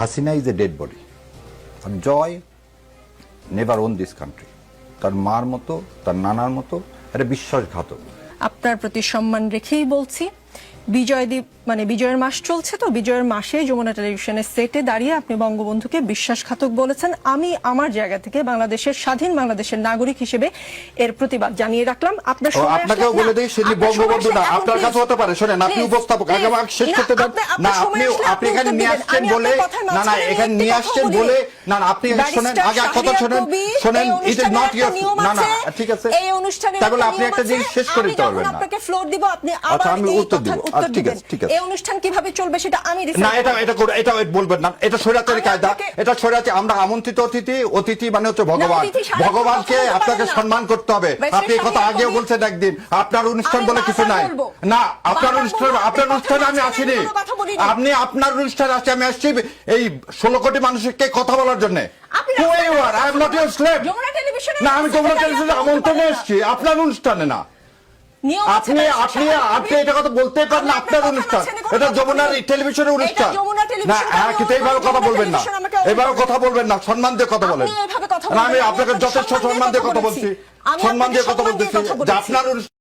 Hasina is a dead body. And Joy never owned this country. তার মার মতো তার নানার মতো একটা বিশ্বাসঘাতক। আপনার প্রতি সম্মান রেখেই বলছি, বিজয়ের মাস চলছে, তো বিজয়ের মাসে যমুনা টেলিভিশনের সেটে দাঁড়িয়ে আপনি বঙ্গবন্ধুকে বিশ্বাসঘাতক বলেছেন। আমি আমার জায়গা থেকে বাংলাদেশের স্বাধীন বাংলাদেশের নাগরিক হিসেবে এর প্রতিবাদ জানিয়ে রাখলাম। আপনার আপনাকেও বলে দেই সেটি বঙ্গবন্ধু না, আপনার কাছে হতে পারে। শুনেন, আপনি উপস্থাপক, আগে আমাকে শেষ করতে দেন না। আপনি এখানে নিয়ে আসছেন বলে না এখানে নিয়ে আসছেন বলে না আপনি শুনেন, আগে কথা শুনেন ইট ইজ নট ইওর না ঠিক আছে। এই অনুষ্ঠানে তাহলে আপনি একটা জিনিস শেষ করে দিতে পারবেন না। আপনাকে ফ্লোর দিব, আপনি আচ্ছা আমি উত্তর দিব। ঠিক আছে ঠিক আছে। এই অনুষ্ঠান কিভাবে চলবে সেটা আমি না, এটা বলবেন না, এটা স্বৈরাচারী কায়দা, এটা স্বৈরাচারী। আমরা আমন্ত্রিত অতিথি মানে হচ্ছে ভগবান, ভগবানকে আপনাকে সম্মান করতে হবে। আপনি এই কথা আগেও বলছেন একদিন। আপনার অনুষ্ঠান বলে কিছু নাই না, আপনার অনুষ্ঠানে আমি আসিনি। আপনি আপনার অনুষ্ঠানে আসছি, আমি আসছি এই 16 কোটি মানুষকে কথা বলার জন্য। না, আমি যমুনা টেলিভিশনে আমন্ত্রণে এসেছি, আপনার অনুষ্ঠানে না। আপনি এটা কথা বলতে পারেন না, আপনার অনুষ্ঠান, এটা যমুনা টেলিভিশনের অনুষ্ঠান না। কিন্তু এইভাবে কথা বলবেন না, এইভাবে কথা বলবেন না, সম্মান দিয়ে কথা বলেন। আমি আপনাকে যথেষ্ট সম্মান দিয়ে কথা বলছি, সম্মান দিয়ে কথা বলতেছি যে আপনার অনুষ্ঠান।